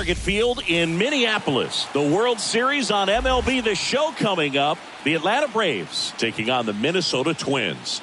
Target Field in Minneapolis. The World Series on MLB The Show coming up. The Atlanta Braves taking on the Minnesota Twins.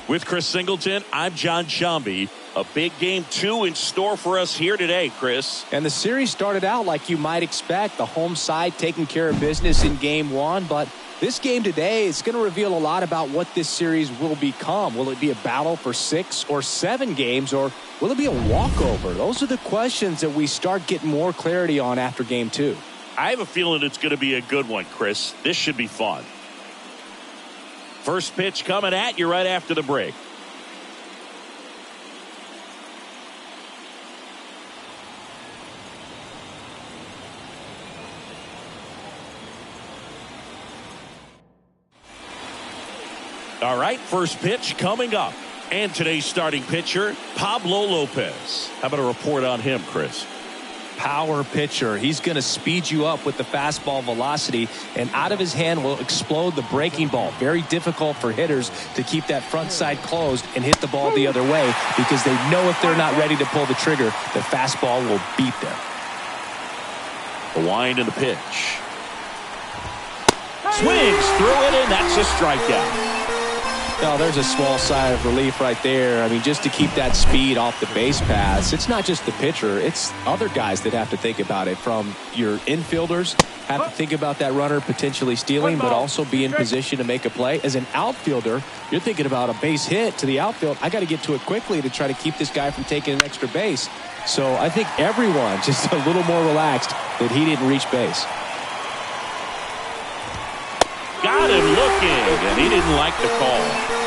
With Chris Singleton, I'm John Shambi. A big game 2 in store for us here today, Chris. And the series started out like you might expect. The home side taking care of business in game 1. But this game today is going to reveal a lot about what this series will become. Will it be a battle for 6 or 7 games, or will it be a walkover? Those are the questions that we start getting more clarity on after game 2. I have a feeling it's going to be a good one, Chris. This should be fun. First pitch coming at you right after the break. All right, first pitch coming up. And today's starting pitcher, Pablo Lopez. How about a report on him, Chris? Power pitcher. He's going to speed you up with the fastball velocity, and out of his hand will explode the breaking ball. Very difficult for hitters to keep that front side closed and hit the ball the other way, because they know if they're not ready to pull the trigger, the fastball will beat them. The wind and the pitch. Swings through it, and that's a strikeout. No, there's a small sigh of relief right there. I mean, just to keep that speed off the base paths. It's not just the pitcher. It's other guys that have to think about it. From your infielders, have to think about that runner potentially stealing, but also be in position to make a play. As an outfielder, you're thinking about a base hit to the outfield. I got to get to it quickly to try to keep this guy from taking an extra base. So I think everyone just a little more relaxed that he didn't reach base. Got him looking, and he didn't like the call.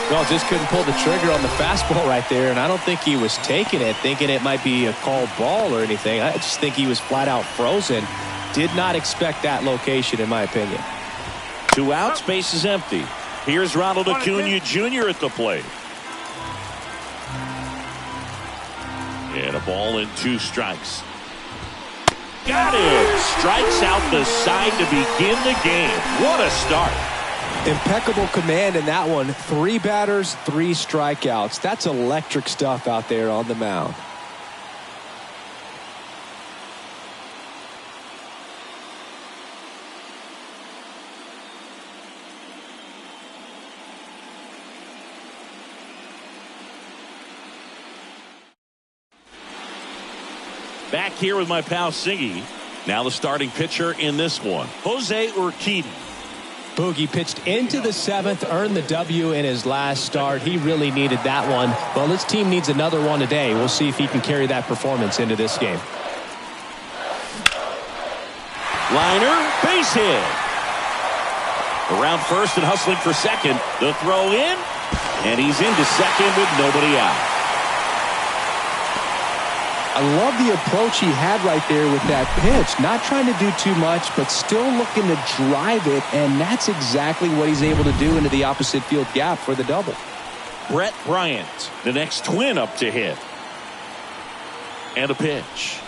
Well, just couldn't pull the trigger on the fastball right there, and I don't think he was taking it, thinking it might be a called ball or anything. I just think he was flat out frozen. Did not expect that location, in my opinion. 2 outs, base is empty. Here's Ronald Acuna Jr. at the plate. And a ball and 2 strikes. Got it! Strikes out the side to begin the game. What a start. Impeccable command in that one. 3 batters, 3 strikeouts. That's electric stuff out there on the mound. Back here with my pal Siggy. Now the starting pitcher in this one, Jose Urquidy. Boogie pitched into the 7th, earned the W in his last start. He really needed that one. Well, his team needs another one today. We'll see if he can carry that performance into this game. Liner, base hit. Around first and hustling for second. The throw in, and he's into second with nobody out. I love the approach he had right there with that pitch. Not trying to do too much, but still looking to drive it, and that's exactly what he's able to do into the opposite field gap for the double. Brett Bryant, the next Twin up to hit. And a pitch.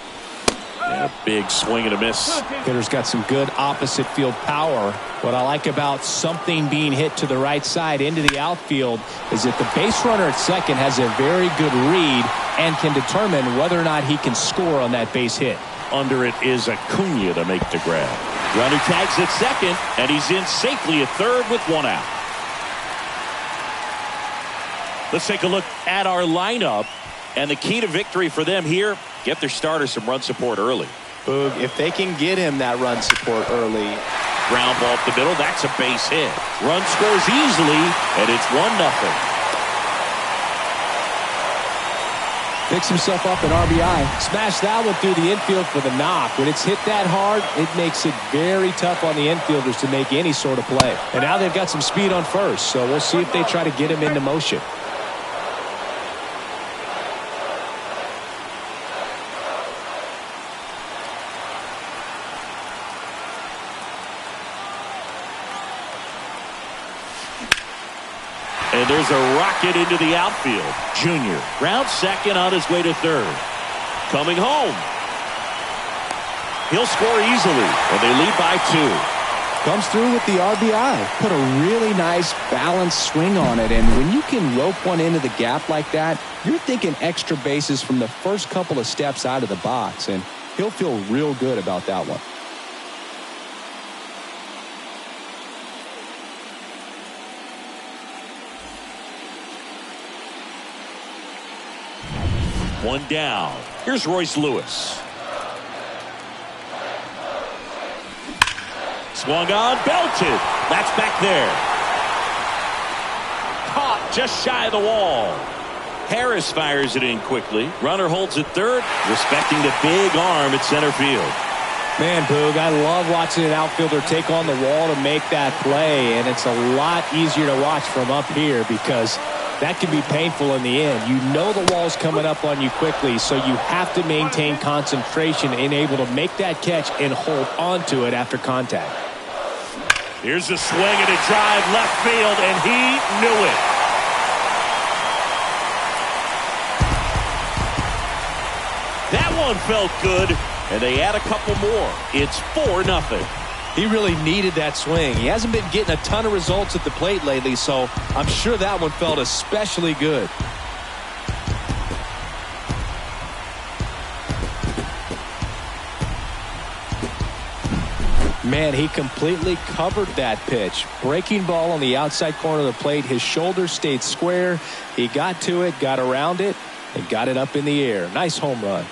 And a big swing and a miss. Hitter's got some good opposite field power. What I like about something being hit to the right side into the outfield is that the base runner at second has a very good read and can determine whether or not he can score on that base hit. Under it is Acuna to make the grab. Runner tags at second, and he's in safely at third with 1 out. Let's take a look at our lineup. And the key to victory for them here, get their starter some run support early. Boog, if they can get him that run support early. Ground ball up the middle, that's a base hit. Run scores easily, and it's 1-0. Picks himself up an RBI. Smash that one through the infield for the knock. When it's hit that hard, it makes it very tough on the infielders to make any sort of play. And now they've got some speed on first, so we'll see if they try to get him into motion. And there's a rocket into the outfield. Junior, round second on his way to third. Coming home. He'll score easily, and they lead by 2. Comes through with the RBI. Put a really nice balanced swing on it. And when you can rope one into the gap like that, you're thinking extra bases from the first couple of steps out of the box. And he'll feel real good about that one. One down. Here's Royce Lewis. Swung on, belted. That's back there. Caught just shy of the wall. Harris fires it in quickly. Runner holds it third, respecting the big arm at center field. Man, Boog, I love watching an outfielder take on the wall to make that play, and it's a lot easier to watch from up here because that can be painful in the end. You know the wall's coming up on you quickly, so you have to maintain concentration and able to make that catch and hold onto it after contact. Here's a swing and a drive left field, and he knew it. That one felt good, and they add a couple more. It's 4-0. He really needed that swing. He hasn't been getting a ton of results at the plate lately, so I'm sure that one felt especially good. Man, he completely covered that pitch. Breaking ball on the outside corner of the plate. His shoulder stayed square. He got to it, got around it, and got it up in the air. Nice home run.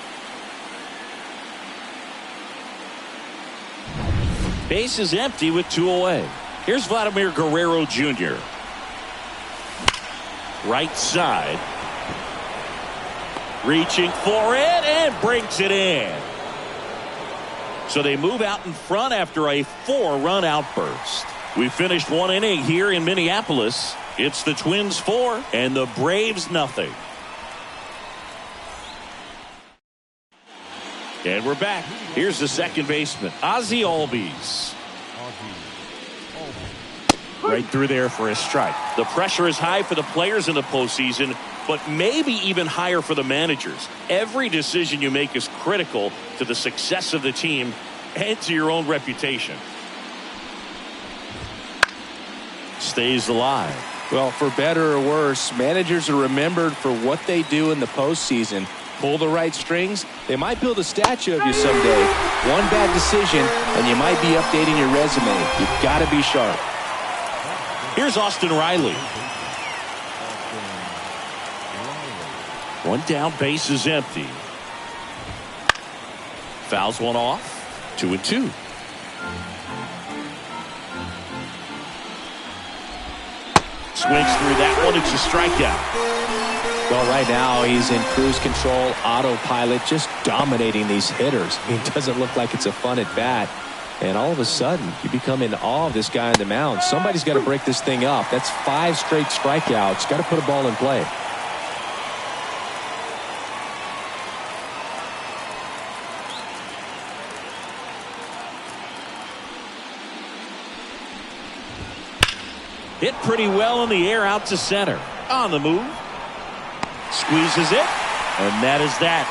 Base is empty with 2 away. Here's Vladimir Guerrero Jr. Right side. Reaching for it and brings it in. So they move out in front after a 4-run outburst. We finished 1 inning here in Minneapolis. It's the Twins 4 and the Braves nothing. And we're back. Here's the second baseman, Ozzie Albies. Right through there for a strike. The pressure is high for the players in the postseason, but maybe even higher for the managers. Every decision you make is critical to the success of the team and to your own reputation. Stays alive. Well, for better or worse, managers are remembered for what they do in the postseason. Pull the right strings, they might build a statue of you someday. One bad decision, and you might be updating your resume. You've got to be sharp. Here's Austin Riley. One down, base is empty. Fouls one off. 2-2. Swings through that one. It's a strikeout. Well, right now he's in cruise control, autopilot, just dominating these hitters. I mean, it doesn't look like it's a fun at bat. And all of a sudden, you become in awe of this guy on the mound. Somebody's got to break this thing up. That's 5 straight strikeouts. Got to put a ball in play. Hit pretty well in the air out to center. On the move. Squeezes it. And that is that.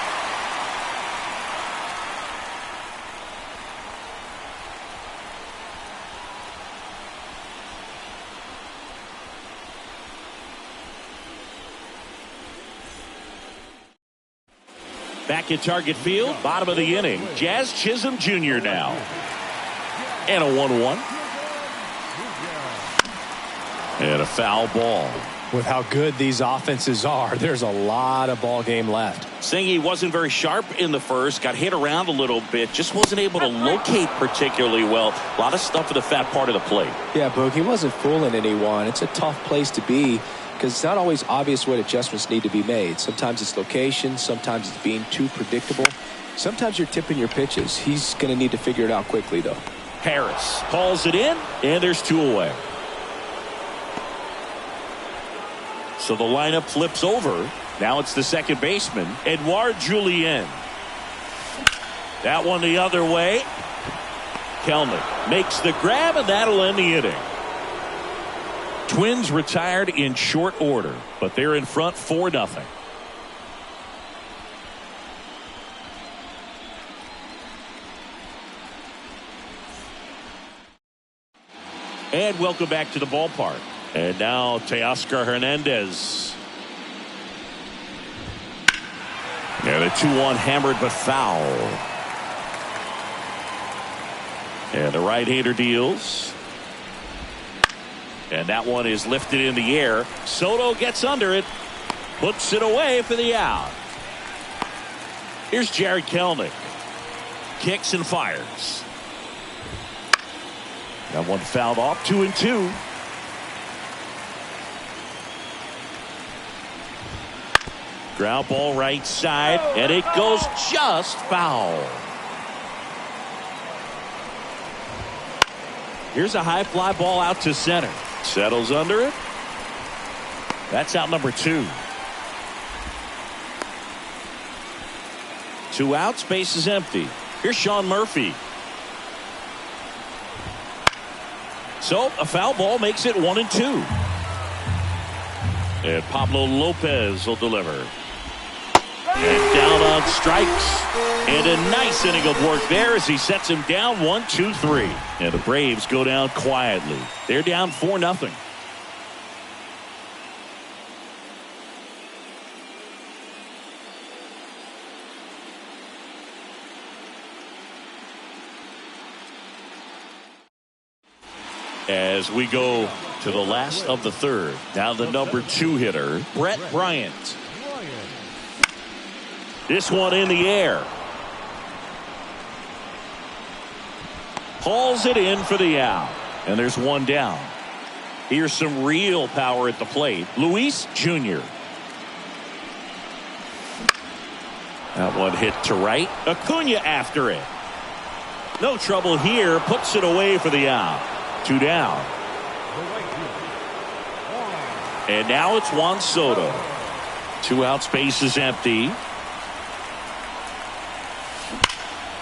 Back at Target Field, bottom of the inning. Jazz Chisholm Jr. now. And a 1-1. And a foul ball. With how good these offenses are, there's a lot of ball game left. Saying he wasn't very sharp in the first, got hit around a little bit, just wasn't able to locate particularly well. A lot of stuff at the fat part of the plate. Yeah, Boog, he wasn't fooling anyone. It's a tough place to be because it's not always obvious what adjustments need to be made. Sometimes it's location, sometimes it's being too predictable. Sometimes you're tipping your pitches. He's going to need to figure it out quickly, though. Harris calls it in, and there's 2 away. So the lineup flips over. Now it's the second baseman, Edouard Julien. That one the other way. Kelnick makes the grab, and that'll end the inning. Twins retired in short order, but they're in front 4-0. And welcome back to the ballpark. And now Teoscar Hernandez. And a 2-1 hammered but foul. And the right-hander deals. And that one is lifted in the air. Soto gets under it. Puts it away for the out. Here's Jared Kelenic. Kicks and fires. That one fouled off. 2-2. Ground ball right side, and it goes just foul. Here's a high fly ball out to center. Settles under it. That's out number 2. 2 outs, base is empty. Here's Sean Murphy. So a foul ball makes it 1-2. And Pablo Lopez will deliver. And down on strikes. And a nice inning of work there as he sets him down 1-2-3. And the Braves go down quietly. They're down 4-0. As we go to the last of the third. Now the number 2 hitter, Brett Bryant. This one in the air. Hauls it in for the out. And there's one down. Here's some real power at the plate. Luis Jr. That one hit to right. Acuna after it. No trouble here. Puts it away for the out. 2 down. And now it's Juan Soto. 2 outs, base is empty.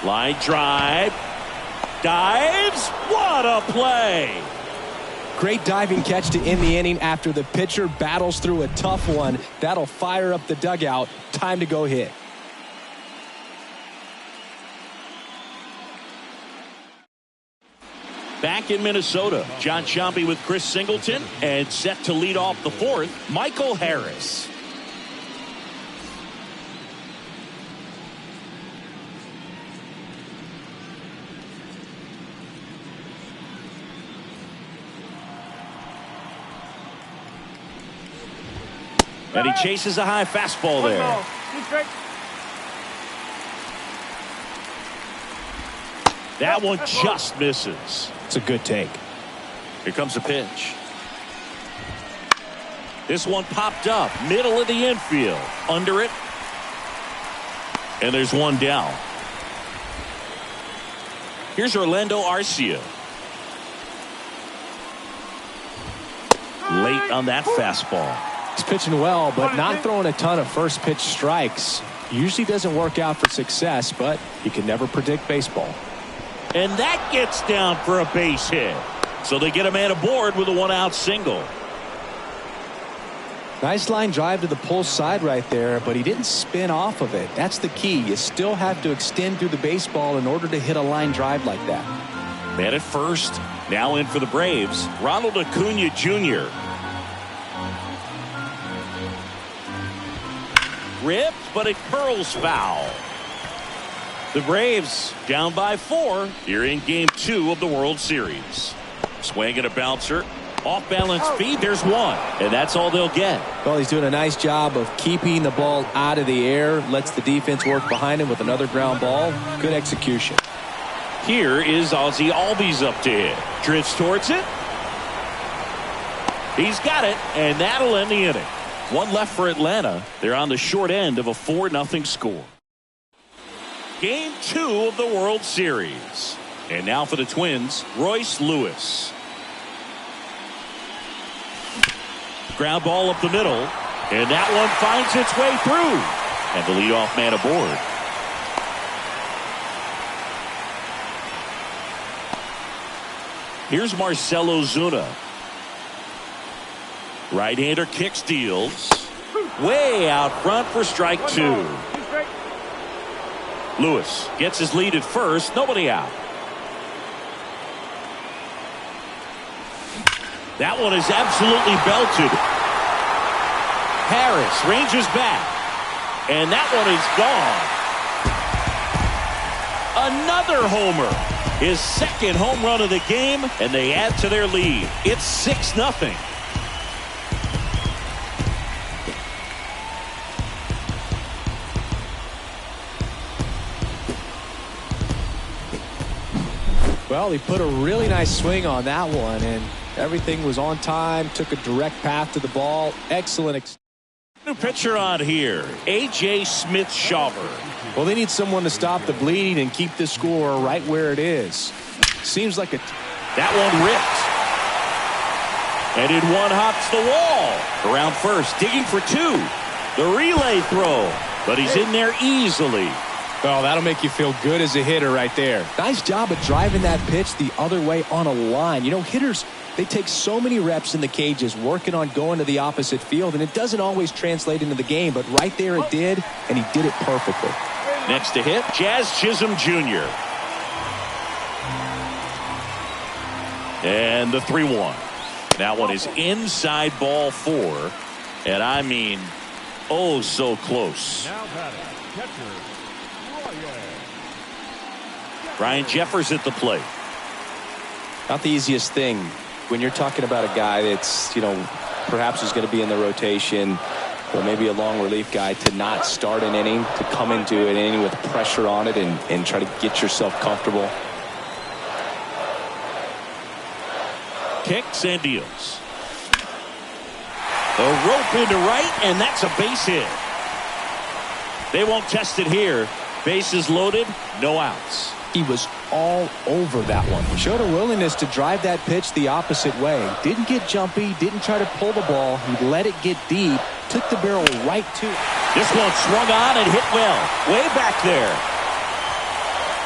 Line drive. Dives. What a play. Great diving catch to end the inning after the pitcher battles through a tough one. That'll fire up the dugout. Time to go hit. Back in Minnesota, John Sciambi with Chris Singleton, and set to lead off the 4th, Michael Harris. And he chases a high fastball there. That one just misses. It's a good take. Here comes the pitch. This one popped up, middle of the infield, under it. And there's one down. Here's Orlando Arcia. Late on that fastball. He's pitching well, but not throwing a ton of first pitch strikes. Usually doesn't work out for success, but you can never predict baseball. And that gets down for a base hit. So they get a man aboard with a 1-out single. Nice line drive to the pull side right there, but he didn't spin off of it. That's the key. You still have to extend through the baseball in order to hit a line drive like that. Man at first. Now in for the Braves, Ronald Acuna Jr. Ripped, but it curls foul. The Braves down by 4 here in Game 2 of the World Series. Swing and a bouncer. Off balance feed. There's one. And that's all they'll get. Well, he's doing a nice job of keeping the ball out of the air. Lets the defense work behind him with another ground ball. Good execution. Here is Ozzie Albies up to hit. Drifts towards it. He's got it. And that'll end the inning. One left for Atlanta. They're on the short end of a 4-0 score. Game 2 of the World Series. And now for the Twins, Royce Lewis. Ground ball up the middle. And that one finds its way through. And the leadoff man aboard. Here's Marcell Ozuna. Right-hander kicks, deals. Way out front for strike 2. Lewis gets his lead at first. Nobody out. That one is absolutely belted. Harris ranges back. And that one is gone. Another homer. His second home run of the game, and they add to their lead. It's 6-0. Well, he put a really nice swing on that one, and everything was on time, took a direct path to the ball. Excellent. New pitcher on here, A.J. Smith-Shawver. Well, they need someone to stop the bleeding and keep the score right where it is. Seems like that one ripped. And in one hops the wall. Around first, digging for two. The relay throw, but he's in there easily. Well, that'll make you feel good as a hitter right there. Nice job of driving that pitch the other way on a line. You know, hitters, they take so many reps in the cages working on going to the opposite field, and it doesn't always translate into the game, but right there it did, and he did it perfectly. Next to hit, Jazz Chisholm Jr. And the 3-1. That one is inside ball 4, and I mean, oh, so close. Now batting, catcher. Ryan Jeffers at the plate. Not the easiest thing when you're talking about a guy that's, you know, perhaps is going to be in the rotation or maybe a long relief guy, to not start an inning, to come into an inning with pressure on it and try to get yourself comfortable. Kicks and deals. A rope into right, and that's a base hit. They won't test it here. Bases loaded, no outs. He was all over that one. Showed a willingness to drive that pitch the opposite way. Didn't get jumpy, didn't try to pull the ball. He let it get deep, took the barrel right to it. This one swung on and hit well. Way back there.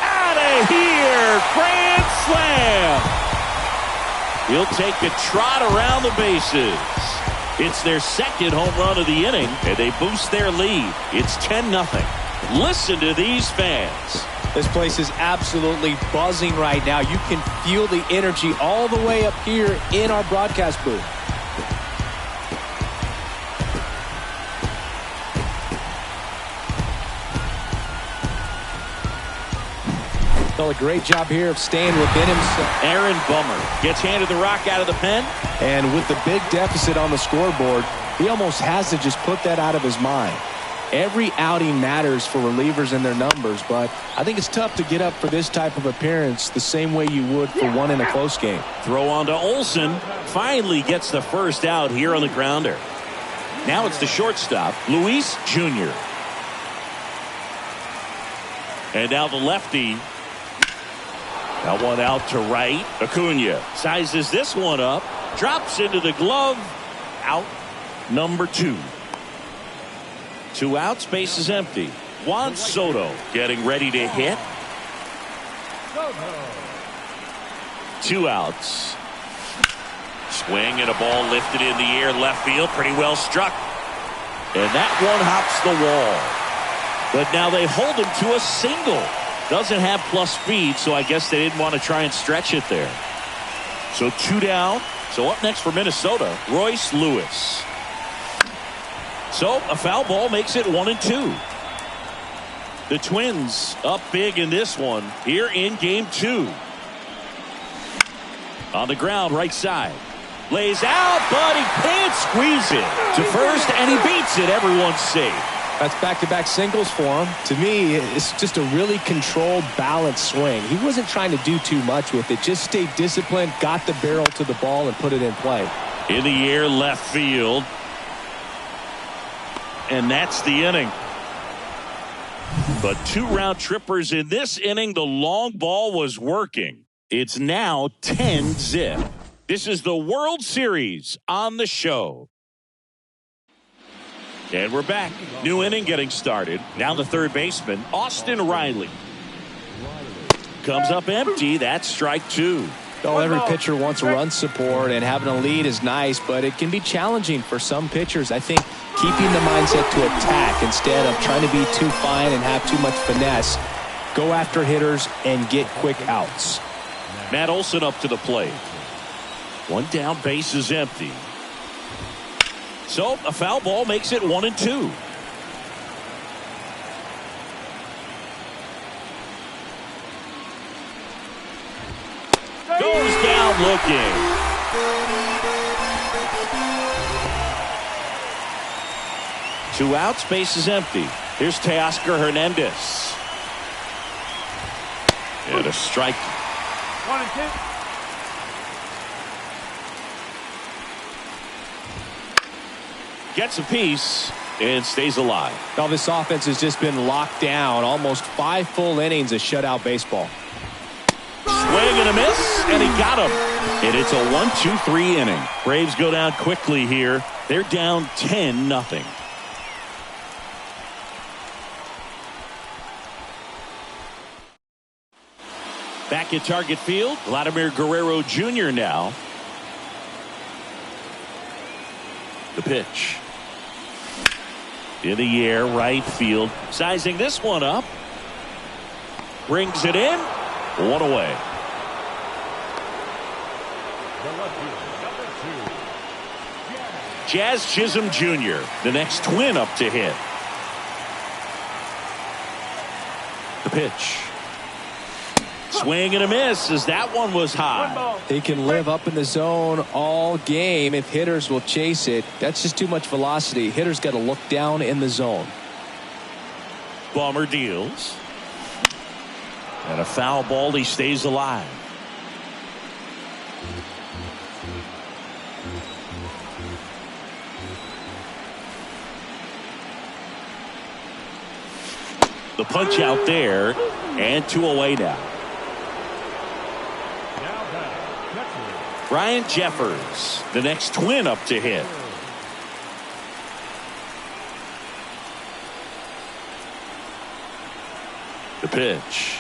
Out of here! Grand slam! He'll take a trot around the bases. It's their second home run of the inning, and they boost their lead. It's 10-0. Listen to these fans. This place is absolutely buzzing right now. You can feel the energy all the way up here in our broadcast booth. Well, a great job here of staying within himself. Aaron Bummer gets handed the rock out of the pen. And with the big deficit on the scoreboard, he almost has to just put that out of his mind. Every outing matters for relievers and their numbers, but I think it's tough to get up for this type of appearance the same way you would for one in a close game. Throw on to Olsen. Finally gets the first out here on the grounder. Now it's the shortstop, Luis Jr. And now the lefty. That one out to right. Acuna sizes this one up. Drops into the glove. Out number 2. 2 outs, base is empty. Juan Soto getting ready to hit. 2 outs. Swing and a ball lifted in the air, left field, pretty well struck. And that one hops the wall. But now they hold him to a single. Doesn't have plus speed, so I guess they didn't want to try and stretch it there. So 2 down. So up next for Minnesota, Royce Lewis. So a foul ball makes it 1-2. The Twins up big in this one here in game 2. On the ground, right side. Lays out, but he can't squeeze it to first, and he beats it. Everyone's safe. That's back-to-back singles for him. To me, it's just a really controlled, balanced swing. He wasn't trying to do too much with it. Just stayed disciplined, got the barrel to the ball, and put it in play. In the air, left field. And that's the inning. But 2 round trippers in this inning. The long ball was working. It's now 10-zip. This is the World Series on the show. And we're back. New inning getting started. Now the third baseman, Austin Riley. Comes up empty. That's strike 2. Well, every pitcher wants run support, and having a lead is nice, but it can be challenging for some pitchers. I think keeping the mindset to attack instead of trying to be too fine and have too much finesse, go after hitters and get quick outs. Matt Olson up to the plate. One down, base is empty. So a foul ball makes it 1-2. Goes down looking. Two outs, base is empty. Here's Teoscar Hernandez. And a strike. 1-2. Gets a piece and stays alive. Now this offense has just been locked down. Almost 5 full innings of shutout baseball. Swing and a miss, and he got him. And it's a 1-2-3 inning. Braves go down quickly here. They're down 10-0. Back at Target Field, Vladimir Guerrero Jr. now. The pitch. In the air, right field. Sizing this one up. Brings it in. One away. Jazz Chisholm Jr., the next twin up to hit. The pitch. Swing and a miss as that one was high. He can live up in the zone all game if hitters will chase it. That's just too much velocity. Hitters got to look down in the zone. Bummer deals. And a foul ball. He stays alive. The punch out there, and 2 away now. Brian Jeffers, the next twin up to hit. The pitch.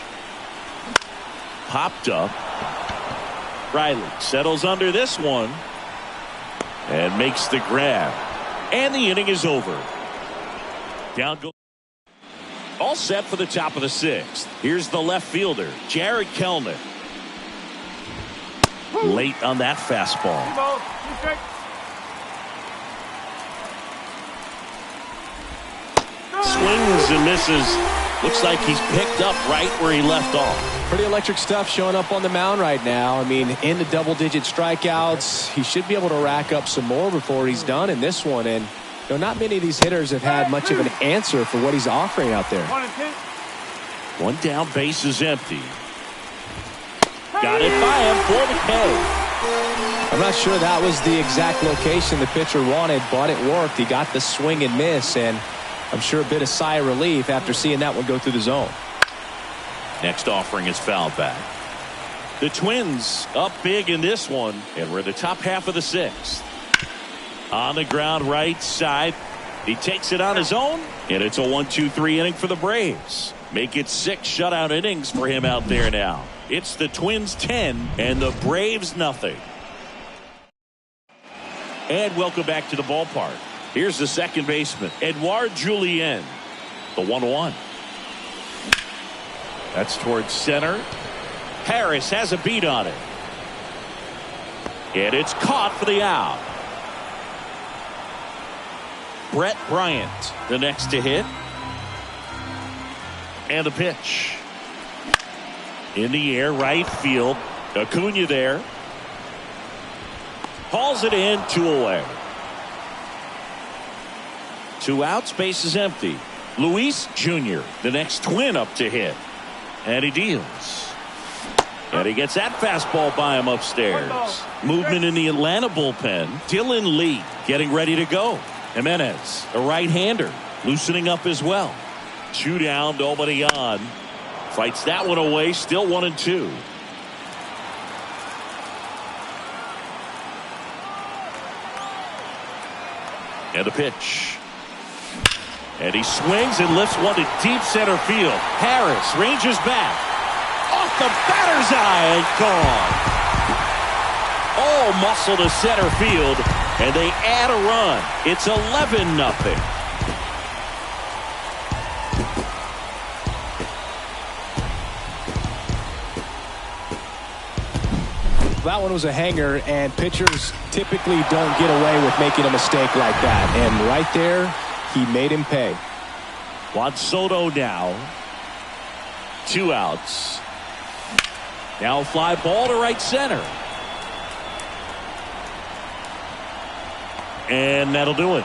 Popped up. Riley settles under this one and makes the grab. And the inning is over. Down goes. All set for the top of the 6th. Here's the left fielder, Jared Kelenic. Late on that fastball. Swings and misses. Looks like he's picked up right where he left off. Pretty electric stuff showing up on the mound right now. I mean, into double-digit strikeouts. He should be able to rack up some more before he's done in this one. And you know, not many of these hitters have had much of an answer for what he's offering out there. 1 down, base is empty. Got it by him for the K. I'm not sure that was the exact location the pitcher wanted, but it worked. He got the swing and miss, and I'm sure a bit of sigh of relief after seeing that one go through the zone. Next offering is fouled back. The Twins up big in this one, and we're in the top half of the 6th. On the ground right side. He takes it on his own, and it's a 1-2-3 inning for the Braves. Make it 6 shutout innings for him out there now. It's the Twins 10 and the Braves nothing. And welcome back to the ballpark. Here's the second baseman, Edouard Julien. The 1-1. That's towards center. Harris has a beat on it. And it's caught for the out. Brett Bryant, the next to hit. And the pitch. In the air, right field. Acuna there. Hauls it in, 2 away. 2 outs, base is empty. Luis Jr., the next twin up to hit. And he deals. And he gets that fastball by him upstairs. Movement in the Atlanta bullpen. Dylan Lee getting ready to go. Jimenez, a right-hander, loosening up as well. 2 down, nobody on. Fights that one away, still 1-2. And the pitch. And he swings and lifts one to deep center field. Harris ranges back. Off the batter's eye and gone. All muscle to center field. And they add a run. It's 11-0. that one was a hanger, and pitchers typically don't get away with making a mistake like that. And right there, he made him pay. Juan Soto now. 2 outs. Now fly ball to right center. And that'll do it.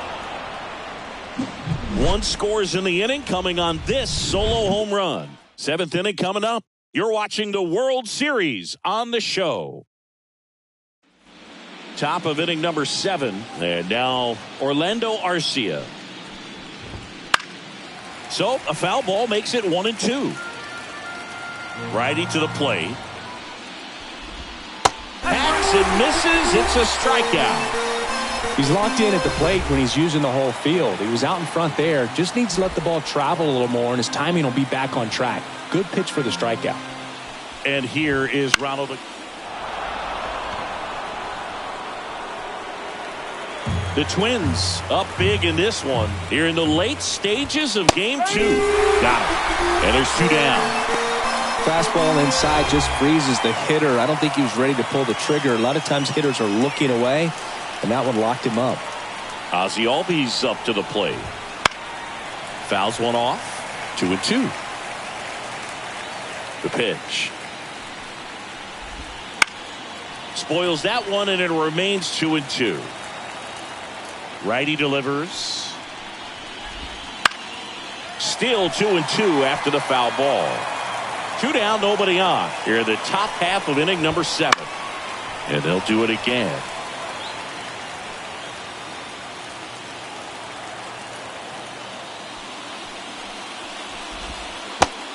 1 scores in the inning coming on this solo home run. 7th inning coming up. You're watching the World Series on the show. Top of inning number 7. And now Orlando Arcia. So a foul ball makes it 1-2. Righty to the plate. Hacks and misses. It's a strikeout. He's locked in at the plate when he's using the whole field. He was out in front there. Just needs to let the ball travel a little more, and his timing will be back on track. Good pitch for the strikeout. And here is Ronald. The Twins up big in this one. Here in the late stages of game 2. Got it. And there's 2 down. Fastball inside just freezes the hitter. I don't think he was ready to pull the trigger. A lot of times hitters are looking away, and that one locked him up. Ozzie Albies up to the plate. Fouls one off. 2-2. The pitch. Spoils that one, and it remains 2-2. Righty delivers. Still 2-2 after the foul ball. 2 down, nobody on. Here in the top half of inning number 7. And they'll do it again.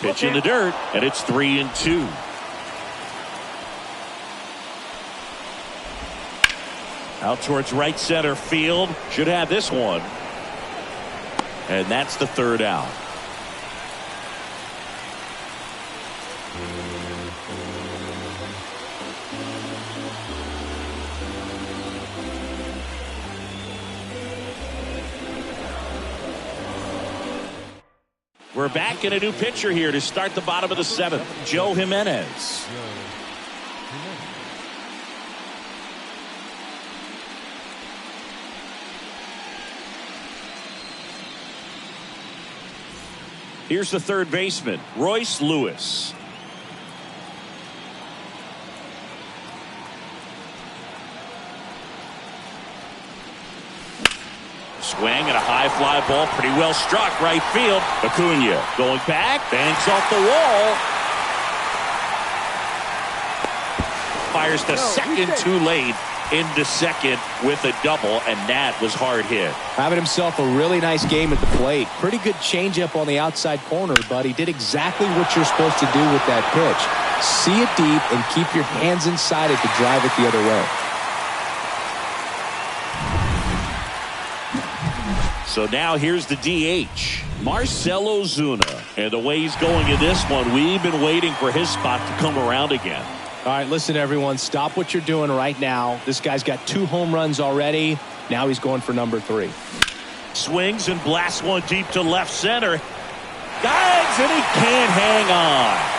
Pitch in the dirt, and it's 3-2. Out towards right center field. Should have this one. And that's the 3rd out. We're back in a new pitcher here to start the bottom of the 7th. Joe Jimenez. Here's the 3rd baseman, Royce Lewis. Swing and a high fly ball, pretty well struck right field. Acuna going back, banks off the wall. Fires to second too late. Into second with a double, and that was hard hit. Having himself a really nice game at the plate. Pretty good changeup on the outside corner, but he did exactly what you're supposed to do with that pitch. See it deep and keep your hands inside it to drive it the other way. So now here's the DH, Marcell Ozuna. And the way he's going in this one, we've been waiting for his spot to come around again. All right, listen, everyone. Stop what you're doing right now. This guy's got 2 home runs already. Now he's going for number 3. Swings and blasts one deep to left center. Dives, and he can't hang on.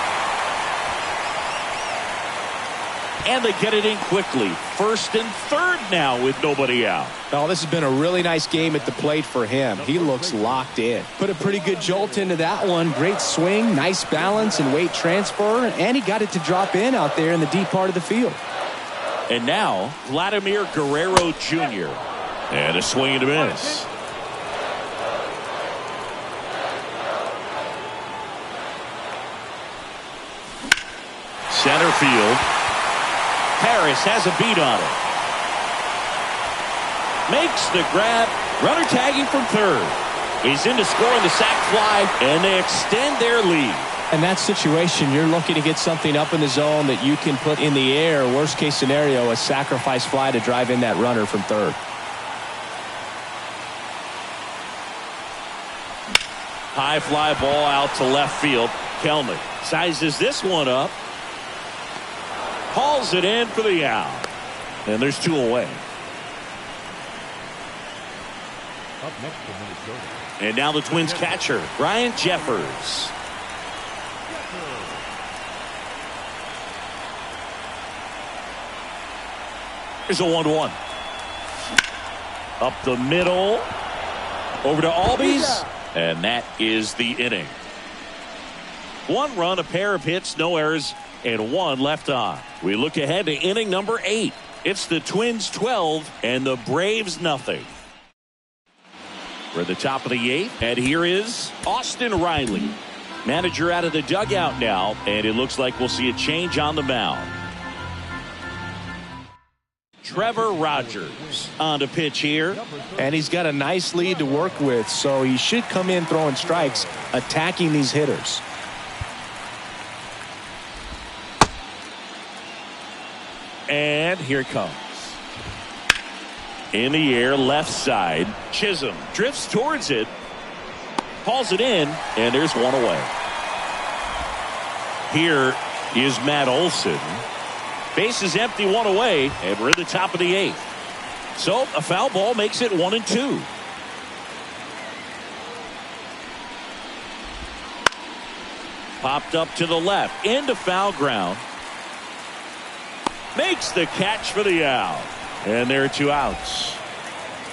And they get it in quickly. 1st and 3rd now with nobody out. Oh, this has been a really nice game at the plate for him. He looks locked in. Put a pretty good jolt into that one. Great swing, nice balance and weight transfer. And he got it to drop in out there in the deep part of the field. And now, Vladimir Guerrero Jr. And a swing and a miss. Center field. Harris has a beat on it. Makes the grab. Runner tagging from 3rd. He's in to score on the sac fly, and they extend their lead. In that situation, you're looking to get something up in the zone that you can put in the air. Worst case scenario, a sacrifice fly to drive in that runner from 3rd. High fly ball out to left field. Kelnick sizes this one up. Hauls it in for the out. And there's 2 away. Up next for Minnesota. And now the Twins catcher, Ryan Jeffers. There's a 1-1. Up the middle. Over to Albies. And that is the inning. 1 run, a pair of hits, no errors, and 1 left on. We look ahead to inning number 8. It's the Twins 12 and the Braves nothing. We're at the top of the 8th, and here is Austin Riley. Manager out of the dugout now, and it looks like we'll see a change on the mound. Trevor Rogers on to pitch here. And he's got a nice lead to work with, so he should come in throwing strikes, attacking these hitters. And here it comes. In the air, left side. Chisholm drifts towards it. Hauls it in, and there's 1 away. Here is Matt Olson. Base is empty, 1 away, and we're at the top of the 8th. So a foul ball makes it 1-2. Popped up to the left, into foul ground. Makes the catch for the out. And there are 2 outs.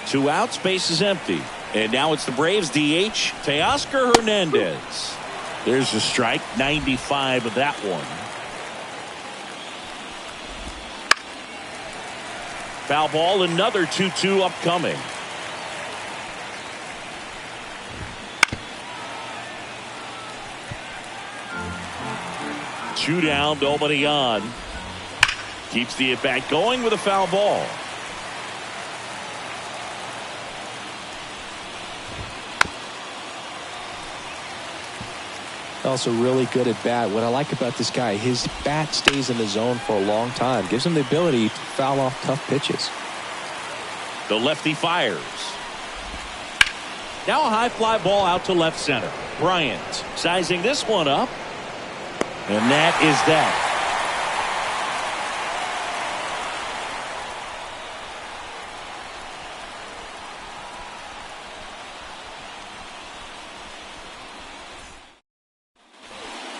2 outs, base is empty. And now it's the Braves DH, Teoscar Hernandez. There's a strike, 95 of that one. Foul ball, another 2-2 upcoming. Two down, nobody on. Keeps the at-bat going with a foul ball. Also really good at bat. What I like about this guy, his bat stays in the zone for a long time. Gives him the ability to foul off tough pitches. The lefty fires. Now a high fly ball out to left center. Bryant sizing this one up. And that is that.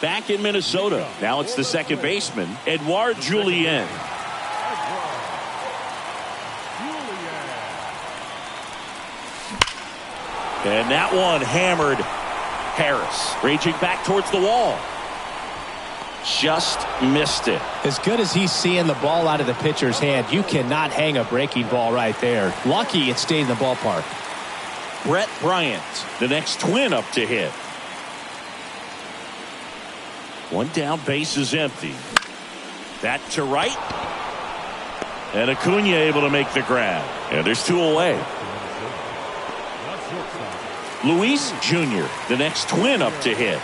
Back in Minnesota. Now it's the second baseman, Edouard Julien. And that one hammered. Harris raging back towards the wall. Just missed it. As good as he's seeing the ball out of the pitcher's hand, you cannot hang a breaking ball right there. Lucky it stayed in the ballpark. Brett Bryant, the next Twin up to hit. One down, base is empty. That to right. And Acuna able to make the grab. And there's 2 away. Luis Jr., the next Twin up to hit.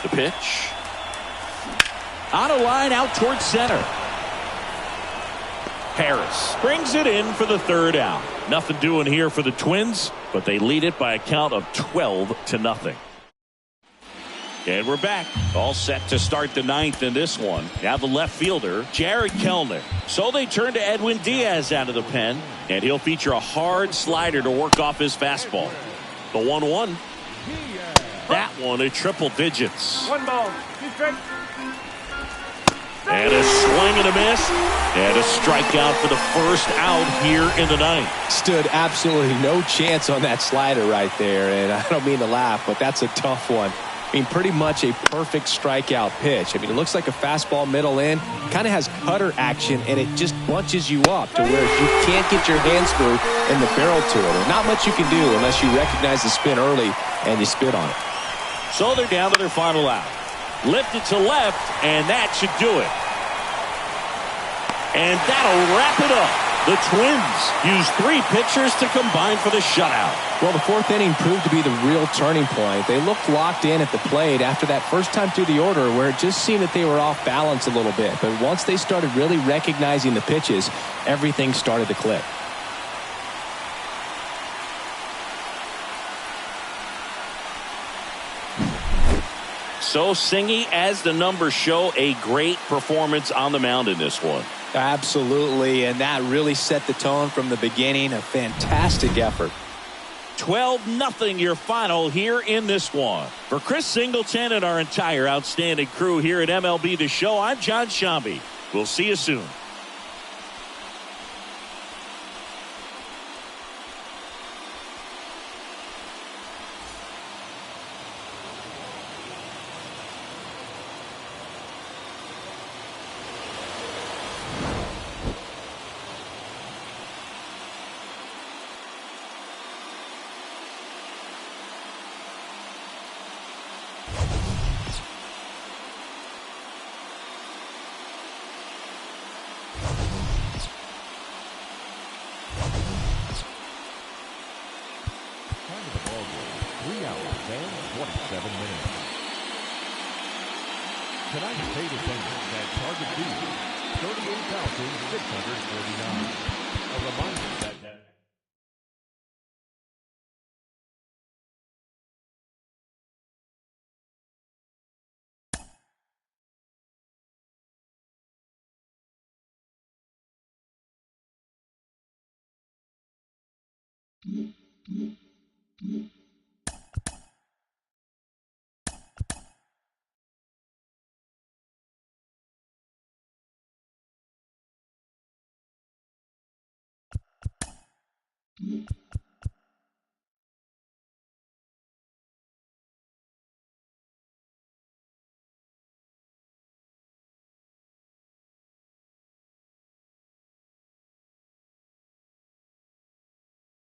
The pitch. On a line out towards center. Harris brings it in for the 3rd out. Nothing doing here for the Twins, but they lead it by a count of 12-0. And we're back. All set to start the 9th in this one. Now the left fielder, Jared Kellner. So they turn to Edwin Diaz out of the pen, and he'll feature a hard slider to work off his fastball. The 1-1. That one at triple digits. 1 ball. And a swing and a miss. And a strikeout for the first out here in the 9th. Stood absolutely no chance on that slider right there. And I don't mean to laugh, but that's a tough one. I mean, pretty much a perfect strikeout pitch. I mean, it looks like a fastball middle in. Kind of has cutter action, and it just bunches you up to where you can't get your hands through in the barrel to it. And not much you can do unless you recognize the spin early and you spit on it. So they're down to their final out. Lifted to left, and that should do it. And that'll wrap it up. The Twins use 3 pitchers to combine for the shutout. Well, the 4th inning proved to be the real turning point. They looked locked in at the plate after that first time through the order where it just seemed that they were off balance a little bit. But once they started really recognizing the pitches, everything started to click. So Singy, as the numbers show, a great performance on the mound in this one. Absolutely, and that really set the tone from the beginning. A fantastic effort. 12-0 your final here in this one. For Chris Singleton and our entire outstanding crew here at MLB The Show, I'm John Shambi. We'll see you soon. Time of the ball game, 3 hours and 27 minutes. Tonight's paid attendance at Target Field, 38,649. A reminder that